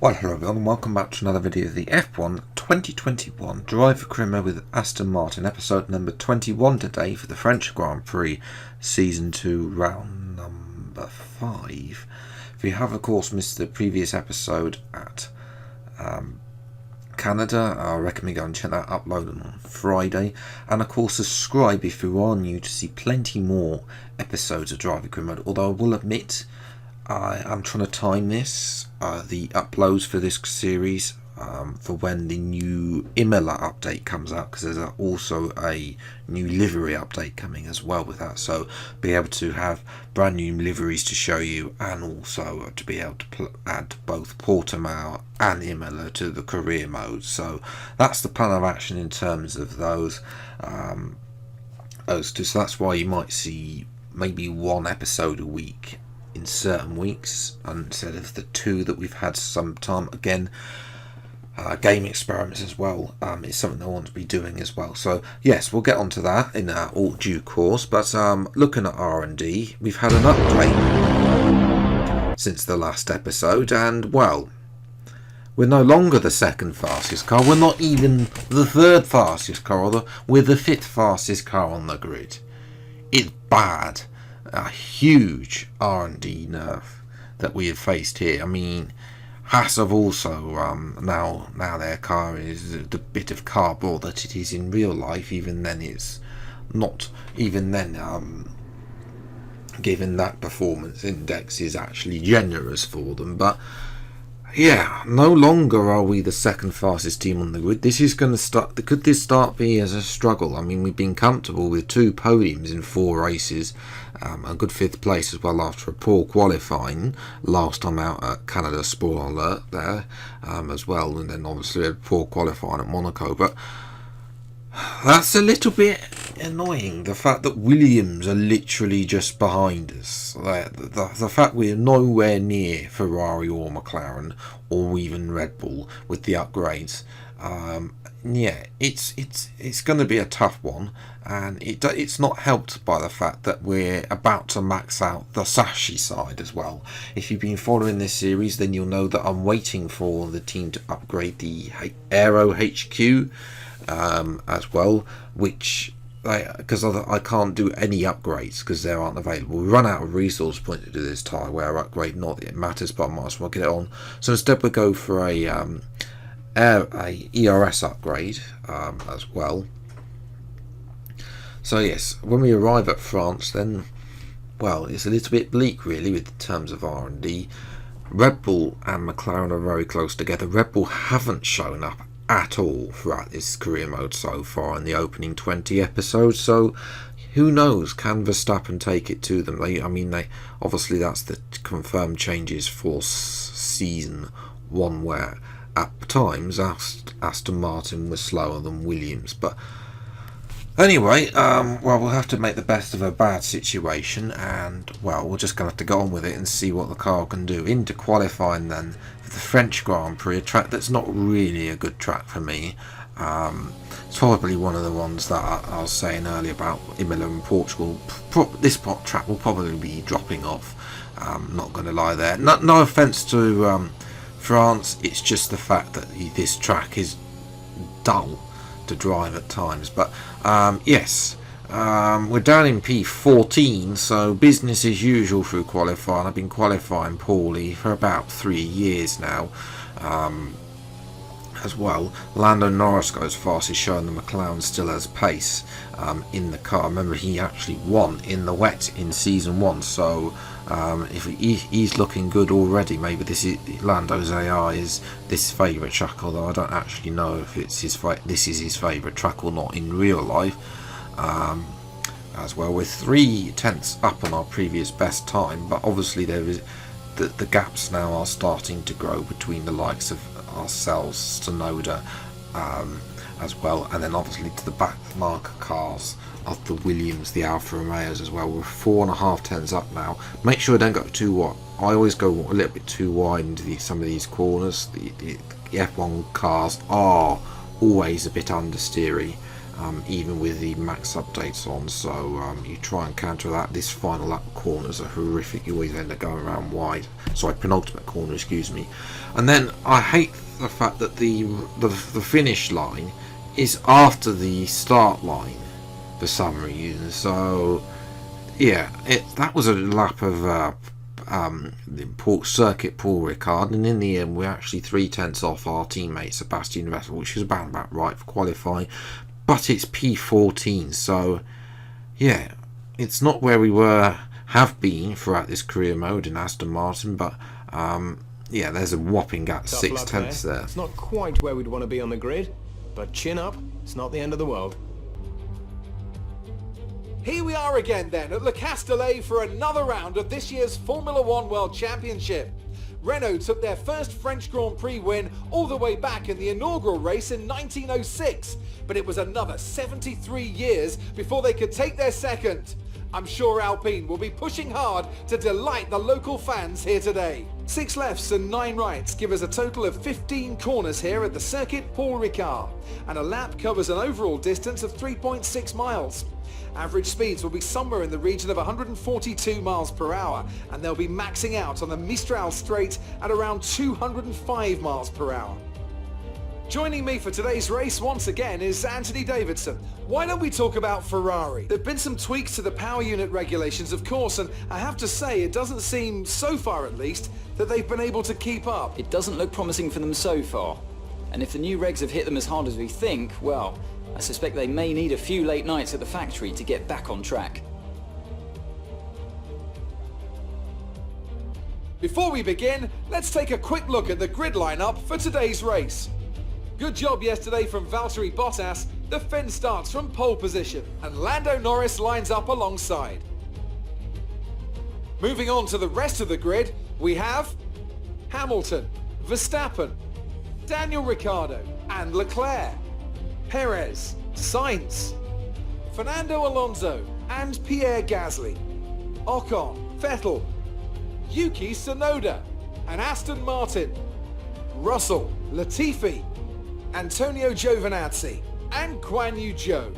Well, hello everyone, and welcome back to another video of the F1 2021 Drive for Career Mode with Aston Martin, episode number 21 today for the French Grand Prix, Season 2, round number 5. If you have, of course, missed the previous episode at Canada, I recommend you go and check that upload on Friday, and of course subscribe if you are new to see plenty more episodes of Drive for Career Mode, although I will admit I am trying to time this, the uploads for this series, for when the new Imola update comes out, because there's also a new livery update coming as well with that, so be able to have brand new liveries to show you, and also to be able to add both Portimao and Imola to the career mode. So that's the plan of action in terms of those two. So that's why you might see maybe one episode a week in certain weeks instead of the two that we've had some time. Again, game experiments as well is something I want to be doing as well. So yes, we'll get onto that in all due course. But looking at R&D, we've had an update since the last episode, and well, we're no longer the second fastest car. We're not even the third fastest car. We're the fifth fastest car on the grid. It's bad. A huge R&D nerf that we have faced here. I mean, Haas have also now their car is the bit of cardboard that it is in real life. Even then, it's not. Even then, given that performance index is actually generous for them. But yeah, no longer are we the second fastest team on the grid. This is going to start. Could this start be as a struggle? I mean, we've been comfortable with 2 podiums in 4 races, a good 5th place as well after a poor qualifying last time out at Canada. Spoiler alert there as well, and then obviously a poor qualifying at Monaco. But that's a little bit annoying, the fact that Williams are literally just behind us. The fact we're nowhere near Ferrari or McLaren or even Red Bull with the upgrades. Yeah, it's going to be a tough one, and it's not helped by the fact that we're about to max out the Sashi side as well. If you've been following this series, then you'll know that I'm waiting for the team to upgrade the Aero HQ as well, which because I can't do any upgrades because they aren't available. We run out of resource points to do this tyre wear upgrade. Not that it matters, but I might as well get it on. So instead we go for a ERS upgrade as well. So yes, when we arrive at France, then well, it's a little bit bleak really with terms of R&D. Red Bull and McLaren are very close together. Red Bull haven't shown up at all throughout this career mode so far in the opening 20 episodes, so who knows, can Verstappen take it to them? I mean, obviously that's the confirmed changes for season 1, where at times Aston Martin was slower than Williams. But anyway, well, we'll have to make the best of a bad situation, and well, we're just going to have to go on with it and see what the car can do. Into qualifying then for the French Grand Prix, a track that's not really a good track for me. It's probably one of the ones that I was saying earlier about Imola and Portugal. This track will probably be dropping off. Not going to lie there. No offence to France, it's just the fact that this track is dull to drive at times. But yes, we're down in P14, so business as usual through qualifying. I've been qualifying poorly for about 3 years now as well. Lando Norris goes fast, is showing the McLaren still has pace in the car. Remember, he actually won in the wet in season 1, so if he's looking good already. Maybe this is Lando's AI is this favourite track, although I don't actually know if it's this is his favourite track or not in real life. As well, we're 3/10 up on our previous best time, but obviously there is the gaps now are starting to grow between the likes of ourselves, Tsunoda as well, and then obviously to the back marker cars of the Williams, the Alfa Romeos as well. We're 4.5 tenths up now. Make sure I don't go too wide. I always go a little bit too wide into some of these corners. The F1 cars are always a bit understeery even with the max updates on. So you try and counter that. This final lap corners are horrific. You always end up going around wide. Sorry, penultimate corner, excuse me. And then I hate the fact that the finish line is after the start line for some reason. So yeah, that was a lap of the circuit Paul Ricard, and in the end we're actually 3/10 off our teammate Sebastian Vettel, which was about right for qualifying, but it's P14, so yeah, it's not where we have been throughout this career mode in Aston Martin, but yeah, there's a whopping gap, 6/10 there. It's not quite where we'd want to be on the grid, but chin up, it's not the end of the world. Here we are again then at Le Castellet for another round of this year's Formula One World Championship. Renault took their first French Grand Prix win all the way back in the inaugural race in 1906, but it was another 73 years before they could take their second. I'm sure Alpine will be pushing hard to delight the local fans here today. 6 lefts and 9 rights give us a total of 15 corners here at the circuit Paul Ricard, and a lap covers an overall distance of 3.6 miles. Average speeds will be somewhere in the region of 142 miles per hour, and they'll be maxing out on the Mistral Straight at around 205 miles per hour. Joining me for today's race once again is Anthony Davidson. Why don't we talk about Ferrari? There have been some tweaks to the power unit regulations, of course, and I have to say it doesn't seem, so far at least, that they've been able to keep up. It doesn't look promising for them so far. And if the new regs have hit them as hard as we think, well, I suspect they may need a few late nights at the factory to get back on track. Before we begin, let's take a quick look at the grid lineup for today's race. Good job yesterday from Valtteri Bottas. The Finn starts from pole position and Lando Norris lines up alongside. Moving on to the rest of the grid, we have Hamilton, Verstappen, Daniel Ricciardo and Leclerc, Perez, Sainz, Fernando Alonso and Pierre Gasly, Ocon, Vettel, Yuki Tsunoda and Aston Martin, Russell, Latifi, Antonio Giovinazzi and Guan Yu Zhou,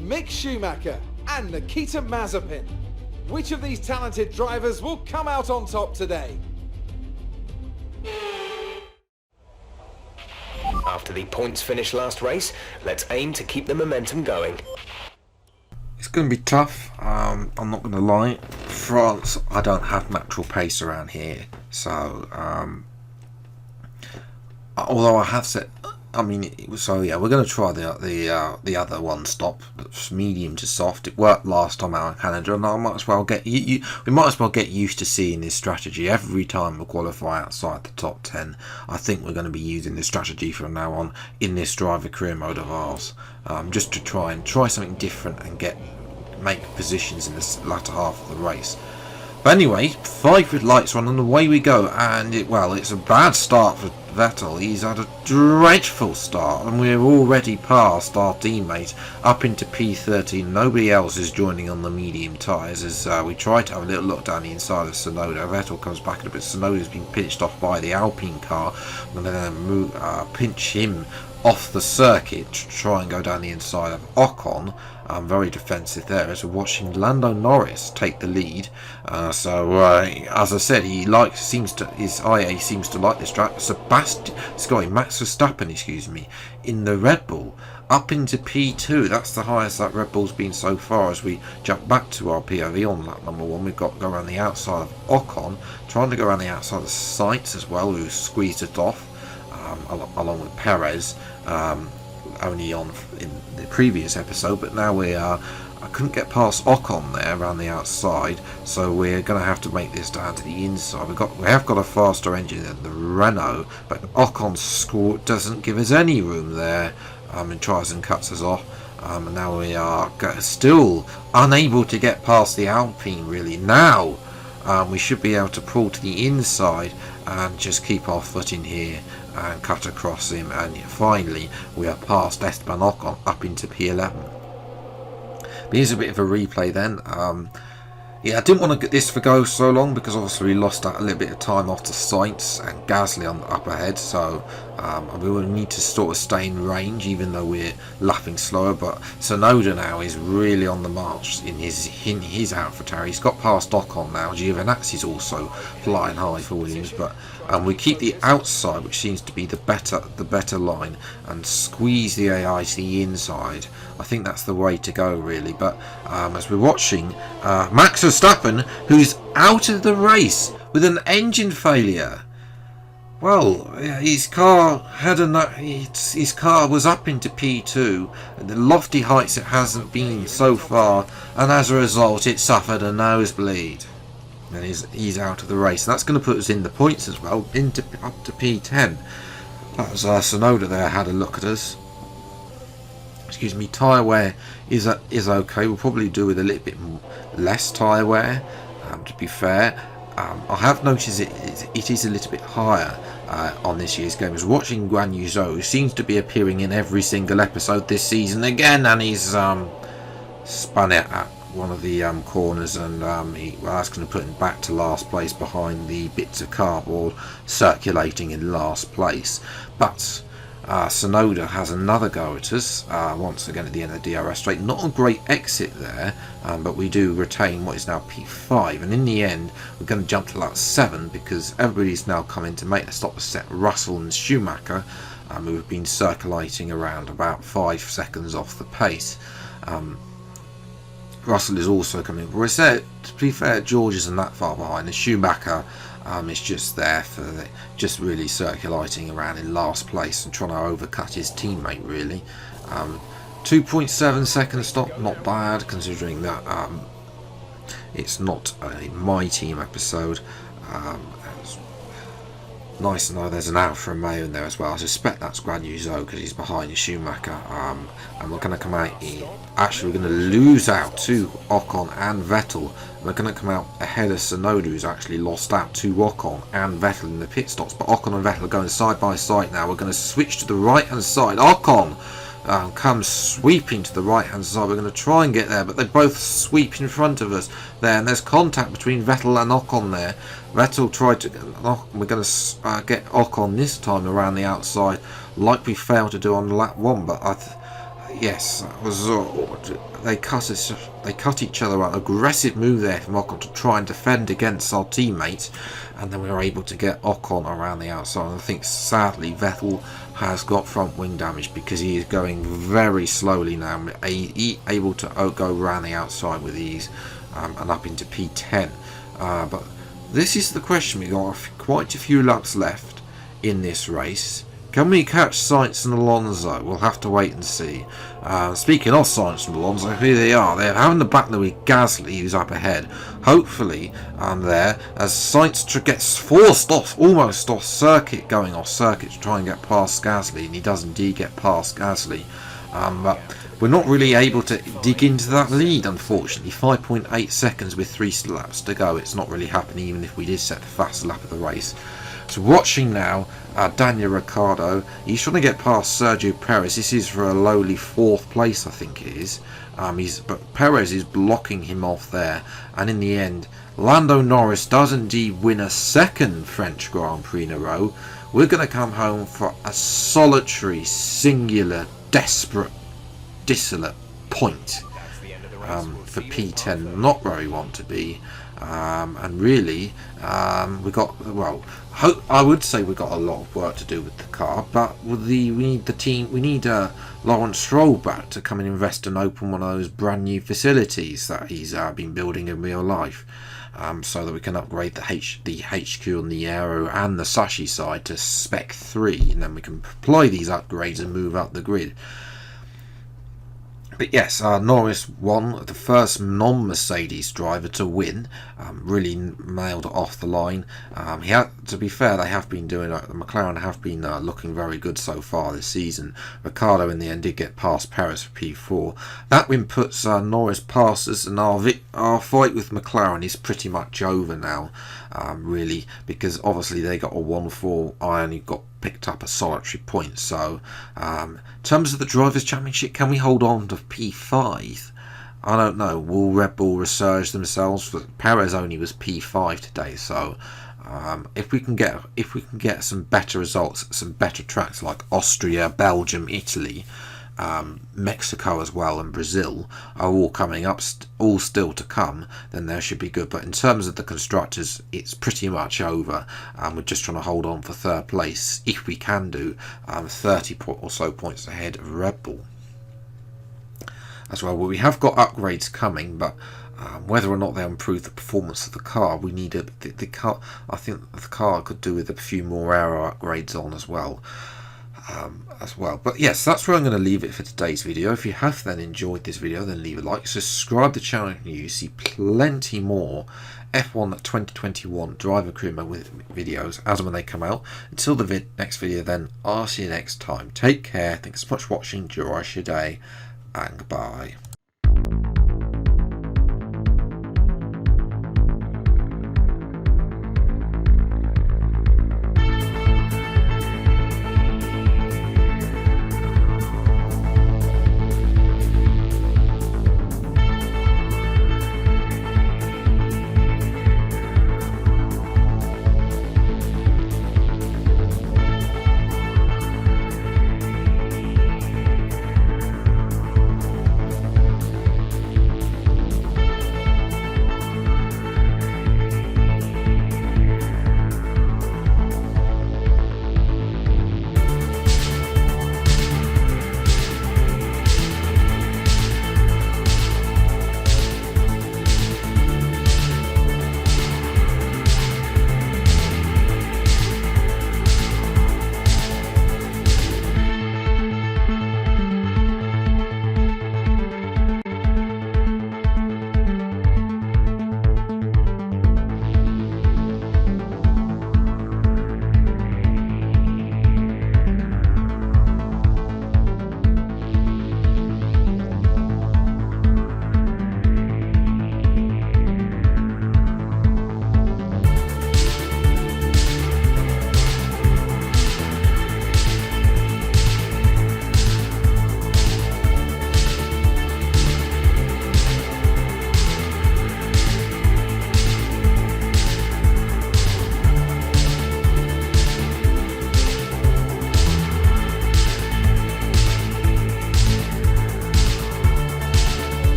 Mick Schumacher and Nikita Mazepin. Which of these talented drivers will come out on top today? After the points finish last race, let's aim to keep the momentum going. It's going to be tough, I'm not going to lie. France, I don't have natural pace around here, so although I have said, so yeah, we're going to try the other one stop, that's medium to soft. It worked last time out in Canada, and I might as well we might as well get used to seeing this strategy every time we qualify outside the top 10. I think we're going to be using this strategy from now on in this driver career mode of ours, just to try something different and make positions in the latter half of the race. But anyway, 5 red lights are on and away we go, and it's a bad start for Vettel. He's had a dreadful start, and we're already past our teammate up into P13. Nobody else is joining on the medium tyres as we try to have a little look down the inside of Tsunoda. Vettel comes back a bit. Tsunoda's been pinched off by the Alpine car, and then pinch him off the circuit to try and go down the inside of Ocon. Very defensive there as we're watching Lando Norris take the lead. As I said, his IA seems to like this track. Max Verstappen, in the Red Bull up into P2. That's the highest that Red Bull's been so far. As we jump back to our POV on lap number 1, we've got to go around the outside of Ocon, trying to go around the outside of Sainz as well, who squeezed it off, along with Perez. Only on in the previous episode, but now I couldn't get past Ocon there around the outside, so we're going to have to make this down to the inside. We have got a faster engine than the Renault, but Ocon's score doesn't give us any room there, and tries and cuts us off. And now we are still unable to get past the Alpine really. Now we should be able to pull to the inside and just keep our foot in here and cut across him, and finally we are past Esteban Ocon up into P11. But here's a bit of a replay then. Yeah, I didn't want to get this to go so long because obviously we lost out a little bit of time off to Sainz and Gasly on the up ahead, so we will need to sort of stay in range even though we're lapping slower. But Tsunoda now is really on the march in his AlphaTauri. He's got past Ocon now. Giovinazzi's also flying high for Williams, but we keep the outside, which seems to be the better line, and squeeze the AI to the inside. I think that's the way to go, really. But as we're watching, Max Verstappen, who's out of the race with an engine failure. Well, his car was up into P2, at the lofty heights it hasn't been so far, and as a result, it suffered a nosebleed. And he's out of the race. And that's going to put us in the points as well, up to P10. That was Tsunoda there had a look at us. Excuse me, tyre wear is okay. We'll probably do with a little bit less tyre wear, to be fair. I have noticed it is a little bit higher on this year's game. I was watching Guan Yu Zhou, who seems to be appearing in every single episode this season again, and he's spun it at one of the corners, and that's going to put him back to last place behind the bits of cardboard circulating in last place. But Tsunoda has another go at us once again at the end of the DRS straight. Not a great exit there, but we do retain what is now P5, and in the end we're going to jump to lap 7 because everybody's now coming to make the stop set. Russell and Schumacher, who have been circulating around about 5 seconds off the pace. Russell is also coming. But to be fair, George isn't that far behind. And Schumacher is just there for just really circulating around in last place and trying to overcut his teammate, really. 2.7 second stop, not bad considering that it's not a My Team episode. It's nice to know there's an Alfa Romeo in there as well. I suspect that's Guan Yu Zhou because he's behind Schumacher. And we're going to come out here. Actually, we're going to lose out to Ocon and Vettel. We're going to come out ahead of Tsunoda, who's actually lost out to Ocon and Vettel in the pit stops. But Ocon and Vettel are going side by side now. We're going to switch to the right hand side. Ocon comes sweeping to the right hand side. We're going to try and get there, but they both sweep in front of us there, and there's contact between Vettel and Ocon there. Vettel tried to we're going to get Ocon this time around the outside like we failed to do on lap 1, but yes, that was they cut each other out. Aggressive move there from Ocon to try and defend against our teammate, and then we were able to get Ocon around the outside. And I think sadly Vettel has got front wing damage because he is going very slowly now, able to go around the outside with ease and up into P10. But this is the question. We've got quite a few laps left in this race. Can we catch Sainz and Alonso? We'll have to wait and see. Speaking of Sainz and Alonso, here they are. They're having the battle with Gasly, who's up ahead. Hopefully, there, as Sainz gets forced off, almost off circuit, going off circuit to try and get past Gasly, and he does indeed get past Gasly. But we're not really able to dig into that lead, unfortunately. 5.8 seconds with 3 laps to go. It's not really happening, even if we did set the fastest lap of the race. So watching now, Daniel Ricciardo, he's trying to get past Sergio Perez. This is for a lowly 4th place, I think it is. But Perez is blocking him off there. And in the end, Lando Norris does indeed win a 2nd French Grand Prix in a row. We're going to come home for a solitary, singular, desperate, dissolute point for P10. Not where we want to be. And really, we got, well, I would say we got a lot of work to do with the car, but we need the team. We need Lawrence Stroll back to come and invest and open one of those brand new facilities that he's been building in real life, so that we can upgrade the HQ and the Aero and the Sashi side to Spec 3, and then we can apply these upgrades and move up the grid. But yes, Norris won, the first non-Mercedes driver to win. Really nailed it off the line. To be fair, they have been doing the McLaren have been looking very good so far this season. Ricciardo in the end did get past Perez for P4. That win puts Norris past us, and our fight with McLaren is pretty much over now. Really, because obviously they got a 1-4. I only got picked up a solitary point. So in terms of the Drivers' Championship, can we hold on to P5? I don't know. Will Red Bull resurge themselves? Perez only was P5 today, so if we can get some better results, some better tracks like Austria, Belgium, Italy, Mexico as well, and Brazil are all coming up, all still to come, then there should be good. But in terms of the constructors, it's pretty much over. We're just trying to hold on for third place, if we can do, 30 or so points ahead of Red Bull as well. We have got upgrades coming, but whether or not they improve the performance of the car, we need the car. I think the car could do with a few more aero upgrades on as well. But yes, that's where I'm going to leave it for today's video. If you have then enjoyed this video, then leave a like, subscribe to the channel if you see plenty more F1 2021 driver career mode videos as and when they come out. Until the next video, then I'll see you next time. Take care, thanks so much for watching, enjoy your day, and goodbye.